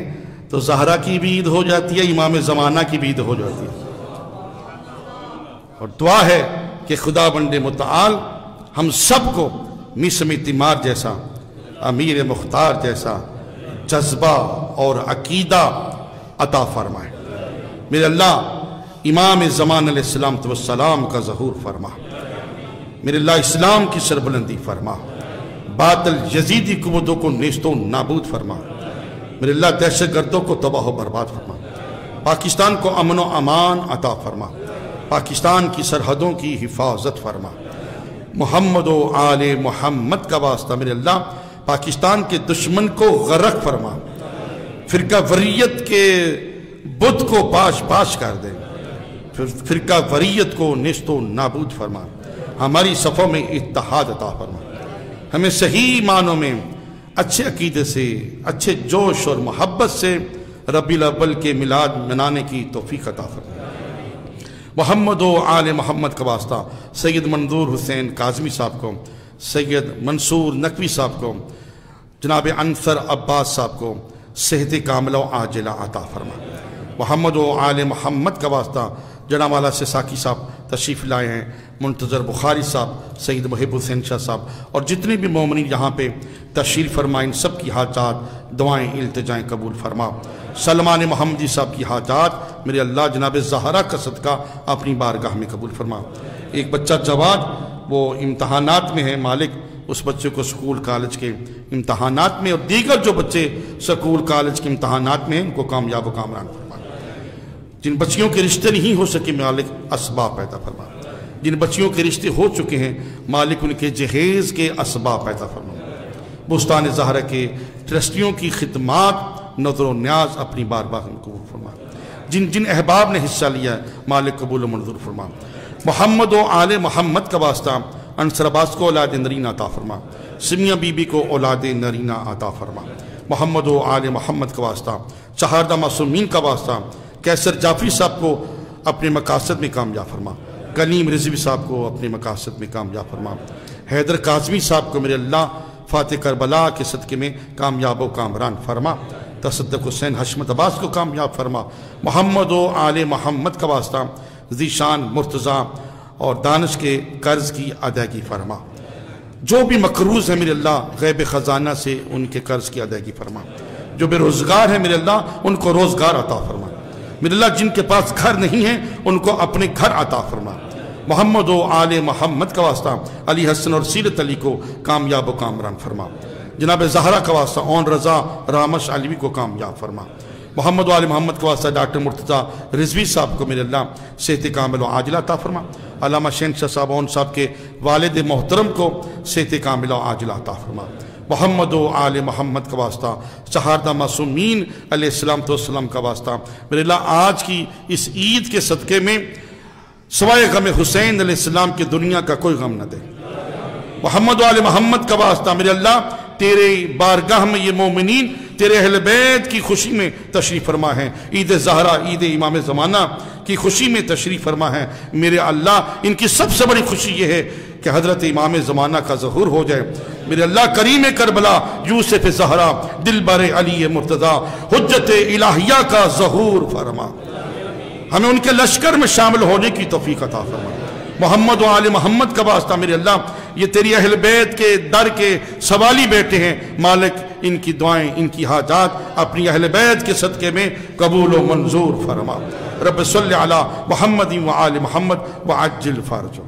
تو زہرا کی بھی عید ہو جاتی ہے، امام زمانہ کی بھی عید ہو جاتی ہے۔ اور دعا ہے کہ خدا بند متعال ہم سب کو مسم تیمار جیسا، امیر مختار جیسا جذبہ اور عقیدہ عطا فرمائے۔ میرے اللہ امام زمان علیہ السلام کا ظہور فرما، میرے اللہ اسلام کی سربلندی فرما، باطل یزیدی قوتوں کو نیست و نابود فرما، میرے اللہ دہشت گردوں کو تباہ و برباد فرما، پاکستان کو امن و امان عطا فرما، پاکستان کی سرحدوں کی حفاظت فرما، محمد و آل محمد کا واسطہ میرے اللہ پاکستان کے دشمن کو غرق فرما، فرقہ وریت کے بت کو پاش پاش کر دے، فرقہ وریت کو نیست و نابود فرما، ہماری صفوں میں اتحاد عطا فرما، ہمیں صحیح معنوں میں اچھے عقیدے سے، اچھے جوش اور محبت سے ربیع الاول کے میلاد منانے کی توفیق عطا فرما۔ محمد و آل محمد کا واسطہ سید منظور حسین کاظمی صاحب کو، سید منصور نقوی صاحب کو، جناب انصر عباس صاحب کو صحت کاملہ و عاجلہ عطا فرما۔ محمد و آل محمد کا واسطہ جناب والا سے ساکی صاحب تشریف لائے ہیں، منتظر بخاری صاحب، سید محب حسین شاہ صاحب، اور جتنے بھی مومنین یہاں پہ تشریف فرمائیں، سب کی حاجات دعائیں التجائیں قبول فرما۔ سلمان محمدی صاحب کی حاجات میرے اللہ جناب زہرا کا صدقہ اپنی بارگاہ میں قبول فرما۔ ایک بچہ جواد وہ امتحانات میں ہے، مالک اس بچے کو سکول کالج کے امتحانات میں، اور دیگر جو بچے سکول کالج کے امتحانات میں ہیں ان کو کامیاب و کامران فرما۔ جن بچیوں کے رشتے نہیں ہو سکے مالک اسباب پیدا فرما، جن بچیوں کے رشتے ہو چکے ہیں مالک ان کے جہیز کے اسباب پیدا فرما۔ بستان زہرا کے ٹرسٹیوں کی خدمات نظر و نیاز اپنی بارگاہ میں قبول فرما۔ جن جن احباب نے حصہ لیا ہے مالک قبول و منظور فرما۔ محمد و آل محمد کا واسطہ انصر عباس کو اولاد نرینہ عطا فرما، سمیہ بی بی کو اولاد نرینہ عطا فرما، محمد و آل محمد کا واسطہ، چہاردہ معصومین کا واسطہ، کیسر جعفری صاحب کو اپنے مقاصد میں کامیاب فرما، کلیم رضوی صاحب کو اپنے مقاصد میں کامیاب فرما، حیدر کاظمی صاحب کو میرے اللہ فاتح کربلا کے صدقے میں کامیاب و کامران فرما، تصدق حسین حشمت عباس کو کامیاب فرما، محمد و آل محمد کا واسطہ ذیشان مرتضیٰ اور دانش کے قرض کی ادائیگی فرما، جو بھی مقروض ہیں میرے اللہ غیب خزانہ سے ان کے قرض کی ادائیگی فرما، جو بے روزگار ہیں میرے اللہ ان کو روزگار عطا فرما، میرے اللہ جن کے پاس گھر نہیں ہیں ان کو اپنے گھر عطا فرما، محمد و آل محمد کا واسطہ علی حسن اور سیرت علی کو کامیاب و کامران فرما، جناب زہرا کا واسطہ اون رضا رامش علوی کو کامیاب فرما، محمد و آل محمد کا واسطہ ڈاکٹر مرتضیٰ رضوی صاحب کو میرے اللہ صحت کامل و عاجلہ عطا فرما، علامہ شہنشاہ صاحب اون صاحب کے والد محترم کو صحت کامل و عاجلہ عطا فرما، محمد و آل محمد کا واسطہ چہاردہ معصومین علیہ السلام کا واسطہ میرے اللہ آج کی اس عید کے صدقے میں سوائے غم حسین علیہ السلام کی دنیا کا کوئی غم نہ دے، محمد و آل محمد کا واسطہ میرے اللہ تیرے بارگاہ میں یہ مومنین تیرے اہل بیت کی خوشی میں تشریف فرما ہے، عید زہرا عید امام زمانہ کی خوشی میں تشریف فرما ہے، میرے اللہ ان کی سب سے بڑی خوشی یہ ہے کہ حضرت امام زمانہ کا ظہور ہو جائے، میرے اللہ کریم کربلا یوسف زہرا دلبر علی مرتضیٰ حجت الہیہ کا ظہور فرما، ہمیں ان کے لشکر میں شامل ہونے کی توفیق عطا فرما، محمد و آل محمد کا واسطہ میرے اللہ یہ تیری اہل بیت کے در کے سوالی بیٹے ہیں، مالک ان کی دعائیں ان کی حاجات اپنی اہل بیت کے صدقے میں قبول و منظور فرما، رب صلی علی محمد و آل محمد وعجل فرجہ۔